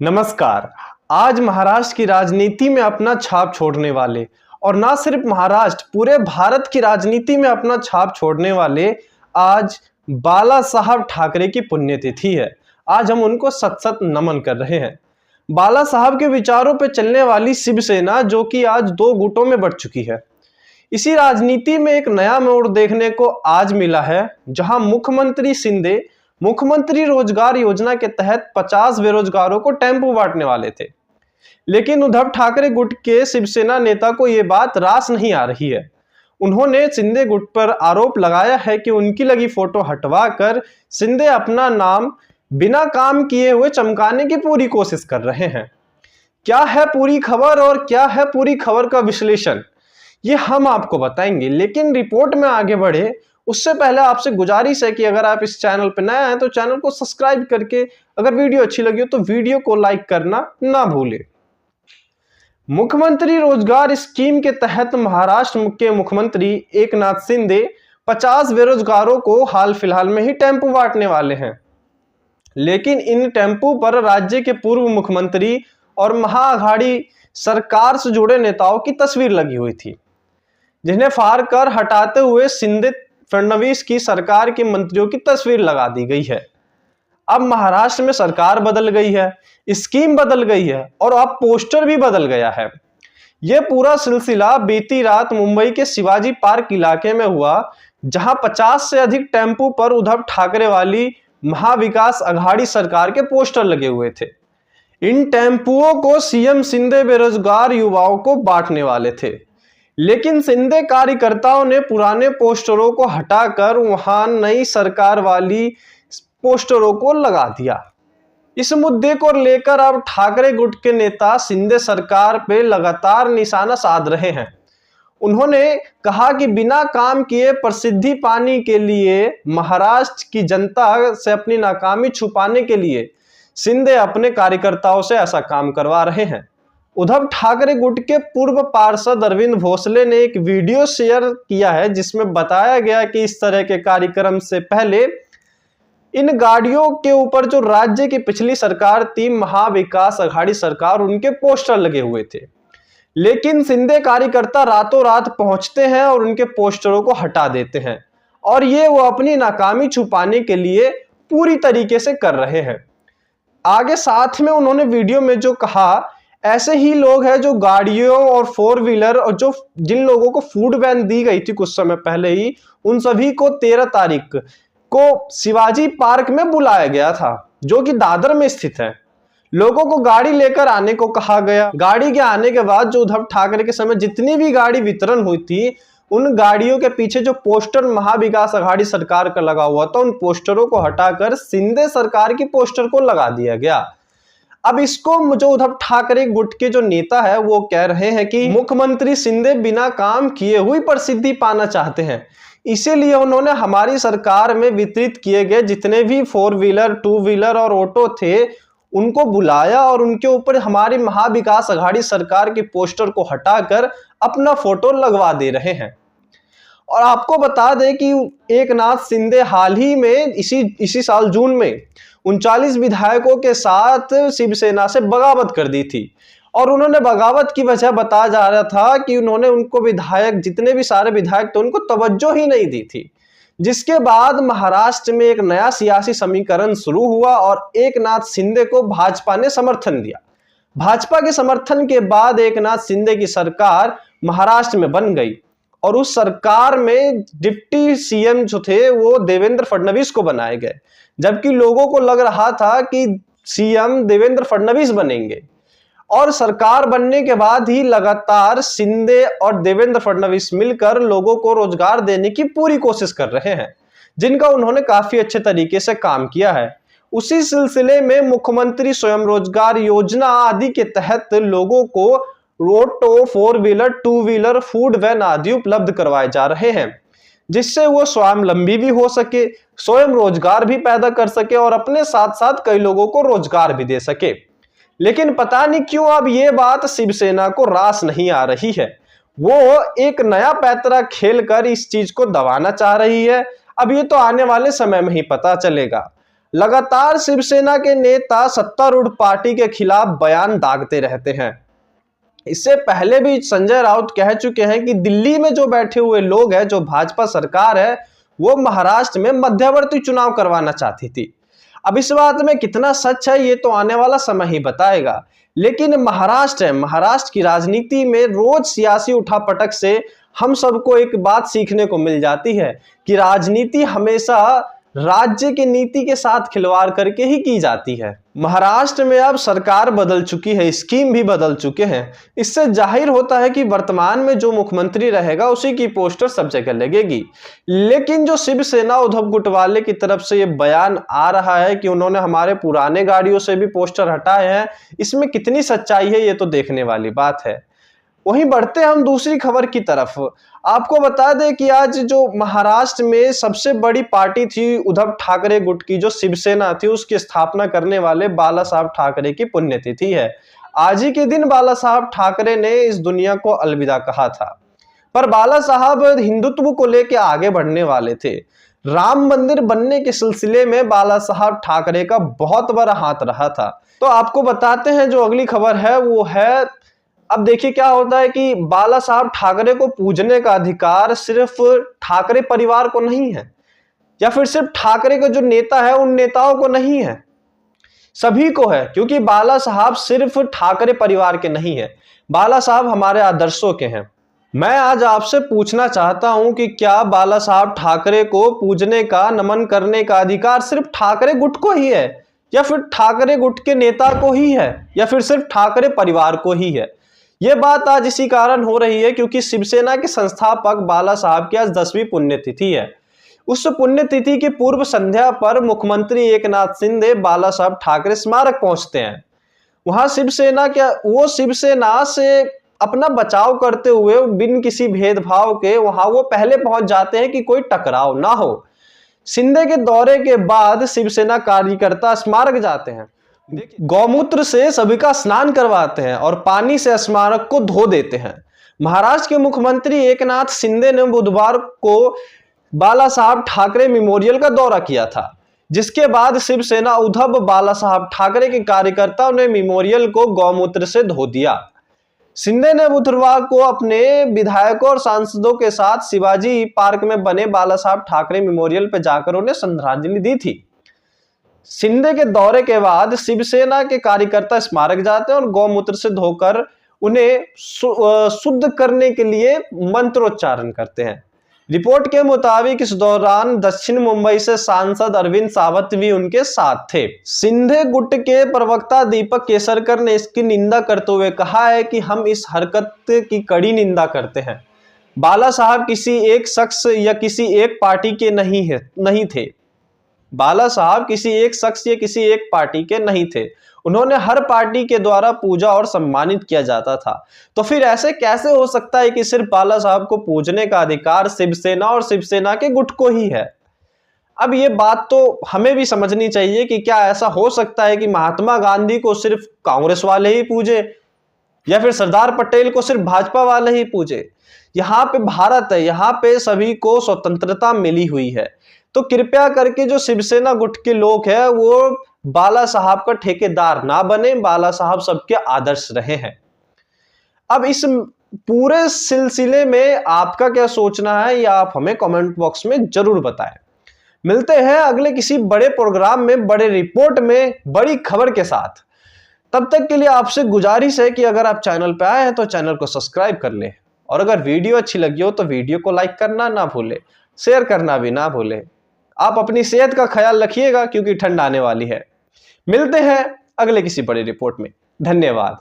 नमस्कार। आज महाराष्ट्र की राजनीति में अपना छाप छोड़ने वाले और ना सिर्फ महाराष्ट्र, पूरे भारत की राजनीति में अपना छाप छोड़ने वाले आज बाला साहब ठाकरे की पुण्यतिथि है। आज हम उनको सत सत नमन कर रहे हैं। बाला साहब के विचारों पर चलने वाली शिवसेना जो कि आज दो गुटों में बढ़ चुकी है, इसी राजनीति में एक नया मोड़ देखने को आज मिला है, जहां मुख्यमंत्री शिंदे मुख्यमंत्री रोजगार योजना के तहत 50 बेरोजगारों को टेम्पो बांटने वाले थे। लेकिन उद्धव ठाकरे गुट के शिवसेना नेता को यह बात रास नहीं आ रही है। उन्होंने शिंदे गुट पर आरोप लगाया है कि उनकी लगी फोटो हटवाकर शिंदे अपना नाम बिना काम किए हुए चमकाने की पूरी कोशिश कर रहे हैं। क्या है पूरी खबर और क्या है पूरी खबर का विश्लेषण, ये हम आपको बताएंगे। लेकिन रिपोर्ट में आगे बढ़े उससे पहले आपसे गुजारिश है कि अगर आप इस चैनल पर नए हैं तो चैनल को सब्सक्राइब करके, अगर वीडियो अच्छी लगी हो तो वीडियो को लाइक करना ना भूलें। मुख्यमंत्री रोजगार स्कीम के तहत महाराष्ट्र के मुख्यमंत्री एकनाथ शिंदे 50 बेरोजगारों को हाल फिलहाल में ही टेम्पो बांटने वाले हैं। लेकिन इन टेम्पो पर राज्य के पूर्व मुख्यमंत्री और महाअघाड़ी सरकार से जुड़े नेताओं की तस्वीर लगी हुई थी, जिन्हें फाड़ कर हटाते हुए शिंदे फडणवीस की सरकार के मंत्रियों की तस्वीर लगा दी गई है। अब महाराष्ट्र में सरकार बदल गई है, स्कीम बदल गई है और अब पोस्टर भी बदल गया है। यह पूरा सिलसिला बीती रात मुंबई के शिवाजी पार्क इलाके में हुआ, जहां 50 से अधिक टेम्पो पर उद्धव ठाकरे वाली महाविकास अघाड़ी सरकार के पोस्टर लगे हुए थे। इन टेम्पुओं को सीएम शिंदे बेरोजगार युवाओं को बांटने वाले थे, लेकिन शिंदे कार्यकर्ताओं ने पुराने पोस्टरों को हटाकर वहां नई सरकार वाली पोस्टरों को लगा दिया। इस मुद्दे को लेकर अब ठाकरे गुट के नेता शिंदे सरकार पे लगातार निशाना साध रहे हैं। उन्होंने कहा कि बिना काम किए प्रसिद्धि पाने के लिए, महाराष्ट्र की जनता से अपनी नाकामी छुपाने के लिए शिंदे अपने कार्यकर्ताओं से ऐसा काम करवा रहे हैं। उद्धव ठाकरे गुट के पूर्व पार्षद अरविंद भोसले ने एक वीडियो शेयर किया है, जिसमें बताया गया कि इस तरह के कार्यक्रम से पहले इन गाड़ियों के ऊपर जो राज्य की पिछली सरकार थी, महाविकास अघाड़ी सरकार, उनके पोस्टर लगे हुए थे। लेकिन शिंदे कार्यकर्ता रातों रात पहुंचते हैं और उनके पोस्टरों को हटा देते हैं, और ये वो अपनी नाकामी छुपाने के लिए पूरी तरीके से कर रहे हैं। आगे साथ में उन्होंने वीडियो में जो कहा, ऐसे ही लोग हैं जो गाड़ियों और 4 व्हीलर और जिन लोगों को फूड बैन दी गई थी कुछ समय पहले ही, उन सभी को 13 तारीख को शिवाजी पार्क में बुलाया गया था, जो कि दादर में स्थित है। लोगों को गाड़ी लेकर आने को कहा गया। गाड़ी के आने के बाद जो उद्धव ठाकरे के समय जितनी भी गाड़ी वितरण हुई थी, उन गाड़ियों के पीछे जो पोस्टर महाविकास अघाड़ी सरकार का लगा हुआ था, उन पोस्टरों को हटाकर शिंदे सरकार की पोस्टर को लगा दिया गया। अब इसको जो उद्धव ठाकरे गुट के जो नेता है वो कह रहे हैं कि मुख्यमंत्री शिंदे बिना काम किए हुई प्रसिद्धि पाना चाहते हैं, इसीलिए उन्होंने हमारी सरकार में वितरित किए गए जितने भी 4 व्हीलर, 2 व्हीलर और ऑटो थे, उनको बुलाया और उनके ऊपर हमारी महाविकास अघाड़ी सरकार के पोस्टर को हटाकर अपना फोटो लगवा दे रहे हैं। और आपको बता दें कि एकनाथ शिंदे हाल ही में इसी साल जून में 39 विधायकों के साथ शिवसेना से बगावत कर दी थी, और उन्होंने बगावत की वजह बताया जा रहा था कि उन्होंने उनको विधायक, जितने भी सारे विधायक थे, उनको तवज्जो ही नहीं दी थी। जिसके बाद महाराष्ट्र में एक नया सियासी समीकरण शुरू हुआ और एकनाथ शिंदे को भाजपा ने समर्थन दिया। भाजपा के समर्थन के बाद एकनाथ शिंदे की सरकार महाराष्ट्र में बन गई, और उस सरकार में डिप्टी सीएम जो थे वो देवेंद्र फडणवीस को बनाए गए, जबकि लोगों को लग रहा था कि सीएम देवेंद्र फडणवीस बनेंगे। और सरकार बनने के बाद ही लगातार शिंदे और देवेंद्र फडणवीस मिलकर लोगों को रोजगार देने की पूरी कोशिश कर रहे हैं, जिनका उन्होंने काफी अच्छे तरीके से काम किया है। उसी सिलसिले में मुख्यमंत्री स्वयं रोजगार योजना आदि के तहत लोगों को auto, 4 wheeler, 2 wheeler, food van आदि उपलब्ध करवाए जा रहे हैं, जिससे वो स्वावलंबी भी हो सके, स्वयं रोजगार भी पैदा कर सके और अपने साथ साथ कई लोगों को रोजगार भी दे सके। लेकिन पता नहीं क्यों अब ये बात शिवसेना को रास नहीं आ रही है। वो एक नया पैतरा खेलकर इस चीज को दबाना चाह रही है। अब ये तो आने वाले समय में ही पता चलेगा। लगातार शिवसेना के नेता सत्तारूढ़ पार्टी के खिलाफ बयान दागते रहते हैं। इससे पहले भी संजय राउत कह चुके हैं कि दिल्ली में जो बैठे हुए लोग हैं, जो भाजपा सरकार है, वो महाराष्ट्र में मध्यवर्ती चुनाव करवाना चाहती थी। अब इस बात में कितना सच है ये तो आने वाला समय ही बताएगा। लेकिन महाराष्ट्र की राजनीति में रोज सियासी उठापटक से हम सबको एक बात सीखने को मिल जाती है कि राजनीति हमेशा राज्य की नीति के साथ खिलवाड़ करके ही की जाती है। महाराष्ट्र में अब सरकार बदल चुकी है, स्कीम भी बदल चुके हैं। इससे जाहिर होता है कि वर्तमान में जो मुख्यमंत्री रहेगा उसी की पोस्टर सब जगह लगेगी। लेकिन जो शिवसेना उद्धव गुटवाले की तरफ से ये बयान आ रहा है कि उन्होंने हमारे पुराने गाड़ियों से भी पोस्टर हटाए हैं, इसमें कितनी सच्चाई है ये तो देखने वाली बात है। वहीं बढ़ते हम दूसरी खबर की तरफ। आपको बता दें कि आज जो महाराष्ट्र में सबसे बड़ी पार्टी थी उद्धव ठाकरे गुट की, जो शिवसेना थी, उसकी स्थापना करने वाले बाला साहब ठाकरे की पुण्यतिथि है। आज ही के दिन बाला साहब ठाकरे ने इस दुनिया को अलविदा कहा था। पर बाला साहब हिंदुत्व को लेकर आगे बढ़ने वाले थे। राम मंदिर बनने के सिलसिले में बाला साहब ठाकरे का बहुत बड़ा हाथ रहा था। तो आपको बताते हैं जो अगली खबर है वो है, अब देखिए क्या होता है कि बाला साहब ठाकरे को पूजने का अधिकार सिर्फ ठाकरे परिवार को नहीं है, या फिर सिर्फ ठाकरे के जो नेता है उन नेताओं को नहीं है, सभी को है। क्योंकि बाला साहब सिर्फ ठाकरे परिवार के नहीं है, बाला साहब हमारे आदर्शों के हैं। मैं आज आपसे पूछना चाहता हूं कि क्या बाला साहब ठाकरे को पूजने का, नमन करने का अधिकार सिर्फ ठाकरे गुट को ही है, या फिर ठाकरे गुट के नेता को ही है, या फिर सिर्फ ठाकरे परिवार को ही है? ये बात आज इसी कारण हो रही है क्योंकि शिवसेना के संस्थापक बाला साहब की आज 10वीं पुण्यतिथि है। उस पुण्यतिथि की पूर्व संध्या पर मुख्यमंत्री एकनाथ शिंदे बाला साहब ठाकरे स्मारक पहुंचते हैं। वहां शिवसेना से अपना बचाव करते हुए बिन किसी भेदभाव के वहां वो पहले पहुंच जाते हैं कि कोई टकराव ना हो। शिंदे के दौरे के बाद शिवसेना कार्यकर्ता स्मारक जाते हैं, गौमूत्र से सभी का स्नान करवाते हैं और पानी से स्मारक को धो देते हैं। महाराष्ट्र के मुख्यमंत्री एकनाथ शिंदे ने बुधवार को बाला साहब ठाकरे मेमोरियल का दौरा किया था, जिसके बाद शिवसेना उद्धव बाला साहब ठाकरे के कार्यकर्ताओं ने मेमोरियल को गौमूत्र से धो दिया। शिंदे ने बुधवार को अपने विधायकों और सांसदों के साथ शिवाजी पार्क में बने बाला साहब ठाकरे मेमोरियल पर जाकर उन्हें श्रद्धांजलि दी थी। शिंदे के दौरे के बाद शिवसेना के कार्यकर्ता स्मारक जाते हैं और गौमूत्र से धोकर उन्हें शुद्ध करने के लिए मंत्रोच्चारण करते हैं। रिपोर्ट के मुताबिक इस दौरान दक्षिण मुंबई से सांसद अरविंद सावंत भी उनके साथ थे। शिंदे गुट के प्रवक्ता दीपक केसरकर ने इसकी निंदा करते हुए कहा है कि हम इस हरकत की कड़ी निंदा करते हैं। बाला साहब किसी एक शख्स या किसी एक पार्टी के नहीं थे। बाला साहब किसी एक शख्स या किसी एक पार्टी के नहीं थे। उन्होंने हर पार्टी के द्वारा पूजा और सम्मानित किया जाता था। तो फिर ऐसे कैसे हो सकता है कि सिर्फ बाला साहब को पूजने का अधिकार शिवसेना और शिवसेना के गुट को ही है? अब ये बात तो हमें भी समझनी चाहिए कि क्या ऐसा हो सकता है कि महात्मा गांधी को सिर्फ कांग्रेस वाले ही पूजे, या फिर सरदार पटेल को सिर्फ भाजपा वाले ही पूजे? यहाँ पे भारत है, यहाँ पे सभी को स्वतंत्रता मिली हुई है। तो कृपया करके जो शिवसेना गुट के लोग हैं वो बाला साहब का ठेकेदार ना बने, बाला साहब सबके आदर्श रहे हैं। अब इस पूरे सिलसिले में आपका क्या सोचना है या आप हमें कमेंट बॉक्स में जरूर बताएं। मिलते हैं अगले किसी बड़े प्रोग्राम में, बड़े रिपोर्ट में, बड़ी खबर के साथ। तब तक के लिए आपसे गुजारिश है कि अगर आप चैनल पे आए हैं तो चैनल को सब्सक्राइब कर लें, और अगर वीडियो अच्छी लगी हो तो वीडियो को लाइक करना ना भूले, शेयर करना भी ना भूले। आप अपनी सेहत का ख्याल रखिएगा क्योंकि ठंड आने वाली है। मिलते हैं अगले किसी बड़े रिपोर्ट में। धन्यवाद।